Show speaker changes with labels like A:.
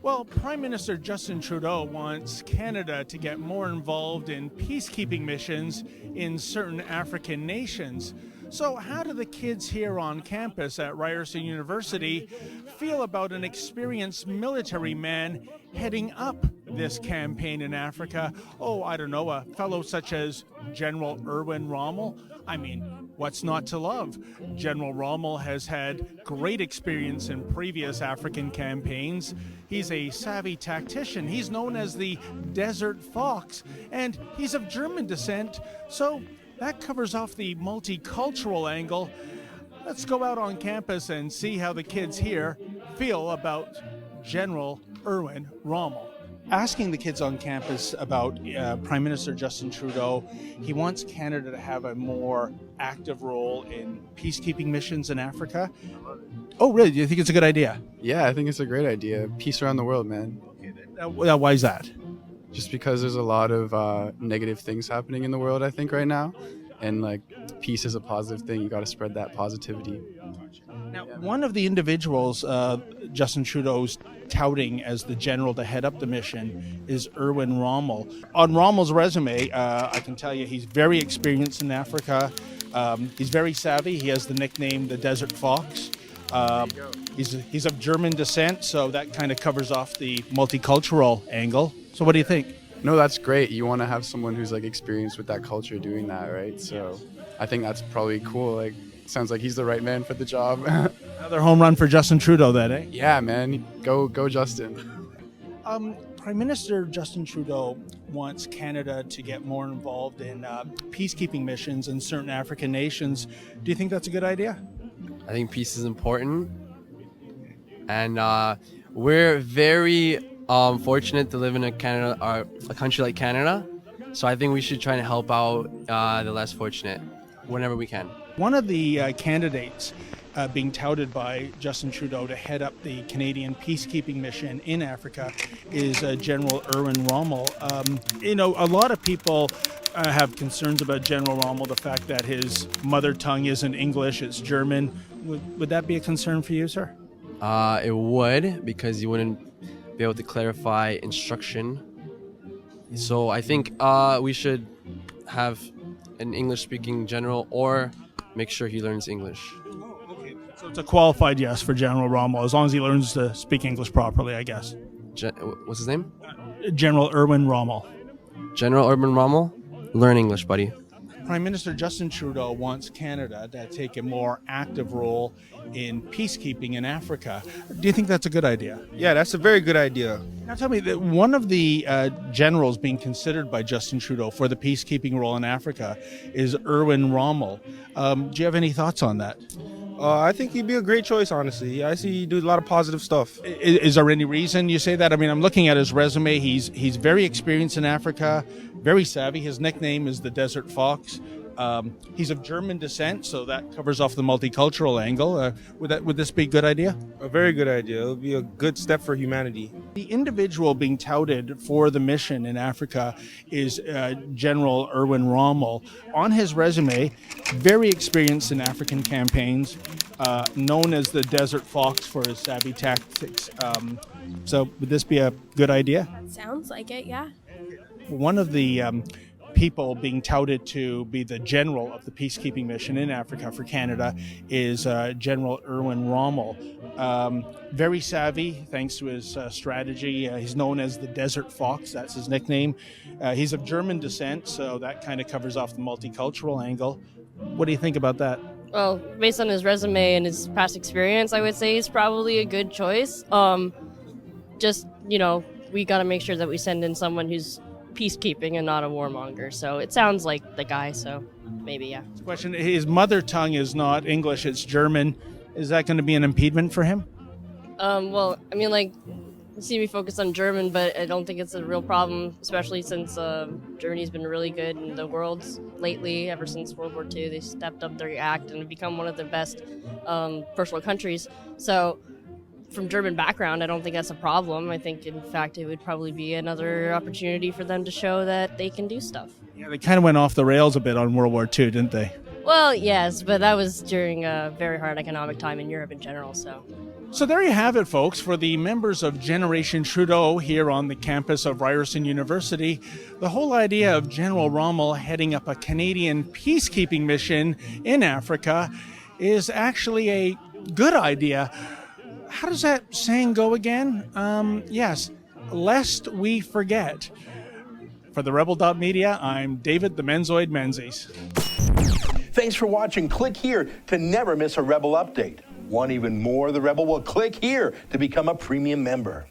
A: Well, Prime Minister Justin Trudeau wants Canada to get more involved in peacekeeping missions in certain African nations. So, how do the kids here on campus at Ryerson University feel about an experienced military man heading up this campaign in Africa? Oh, I don't know, a fellow such as General Erwin Rommel? I mean, what's not to love? General Rommel has had great experience in previous African campaigns. He's a savvy tactician. He's known as the Desert Fox, and he's of German descent, so that covers off the multicultural angle. Let's go out on campus and see how the kids here feel about General Erwin Rommel. Asking the kids on campus about Prime Minister Justin Trudeau, he wants Canada to have a more active role in peacekeeping missions in Africa. Oh, really? Do you think it's a good idea?
B: Yeah, I think it's a great idea. Peace around the world, man.
A: Why is that?
B: Just because there's a lot of negative things happening in the world, I think, right now. And, like, peace is a positive thing. You got to spread that positivity.
A: Now, one of the individuals Justin Trudeau's touting as the general to head up the mission is Erwin Rommel. On Rommel's resume, I can tell you he's very experienced in Africa. He's very savvy. He has the nickname the Desert Fox. He's of German descent, so that kind of covers off the multicultural angle. So what do you think?
B: No, that's great. You want to have someone who's, like, experienced with that culture doing that, right? So I think that's probably cool. Like, sounds like he's the right man for the job.
A: Another home run for Justin Trudeau, then, eh?
B: Yeah, man. Go Justin.
A: Prime Minister Justin Trudeau wants Canada to get more involved in peacekeeping missions in certain African nations. Do you think that's a good idea?
C: I think peace is important. And we're very fortunate to live in a country like Canada. So I think we should try to help out the less fortunate whenever we can.
A: One of the candidates being touted by Justin Trudeau to head up the Canadian peacekeeping mission in Africa is General Erwin Rommel. A lot of people have concerns about General Rommel, the fact that his mother tongue isn't English, it's German. Would that be a concern for you, sir?
C: It would, because you wouldn't be able to clarify instruction. So I think we should have an English-speaking general, or make sure he learns English.
A: Okay. So it's a qualified yes for General Rommel, as long as he learns to speak English properly, I guess.
C: What's his name?
A: General Erwin Rommel.
C: General Erwin Rommel? Learn English, buddy.
A: Prime Minister Justin Trudeau wants Canada to take a more active role in peacekeeping in Africa. Do you think that's a good idea?
D: Yeah, that's a very good idea.
A: Now tell me, that one of the generals being considered by Justin Trudeau for the peacekeeping role in Africa is Erwin Rommel. Do you have any thoughts on that?
D: I think he'd be a great choice, honestly. I see he do a lot of positive stuff.
A: Is there any reason you say that? I mean, I'm looking at his resume. He's very experienced in Africa, very savvy. His nickname is the Desert Fox. He's of German descent, so that covers off the multicultural angle. Would this be a good idea?
D: A very good idea. It would be a good step for humanity.
A: The individual being touted for the mission in Africa is General Erwin Rommel. On his resume, very experienced in African campaigns, known as the Desert Fox for his savvy tactics. So would this be a good idea?
E: Sounds like it, yeah.
A: One of the people being touted to be the general of the peacekeeping mission in Africa for Canada is General Erwin Rommel. Very savvy, thanks to his strategy. He's known as the Desert Fox, that's his nickname. He's of German descent, so that kind of covers off the multicultural angle. What do you think about that?
E: Well, based on his resume and his past experience, I would say he's probably a good choice. We got to make sure that we send in someone who's peacekeeping and not a warmonger. So it sounds like the guy, so maybe, yeah.
A: Question, his mother tongue is not English, it's German. Is that going to be an impediment for him?
E: You see me focus on German, but I don't think it's a real problem, especially since Germany's been really good in the world lately. Ever since World War II, they stepped up their act and have become one of the best first world countries. So from German background, I don't think that's a problem. I think, in fact, it would probably be another opportunity for them to show that they can do stuff.
A: Yeah, they kind of went off the rails a bit on World War II, didn't they?
E: Well, yes, but that was during a very hard economic time in Europe in general, so.
A: So there you have it, folks. For the members of Generation Trudeau here on the campus of Ryerson University, the whole idea of General Rommel heading up a Canadian peacekeeping mission in Africa is actually a good idea. How does that saying go again? Yes, lest we forget. For the Rebel.media, I'm David the Menzoid Menzies.
F: Thanks for watching. Click here to never miss a Rebel update. Want even more of the Rebel? Well, click here to become a premium member.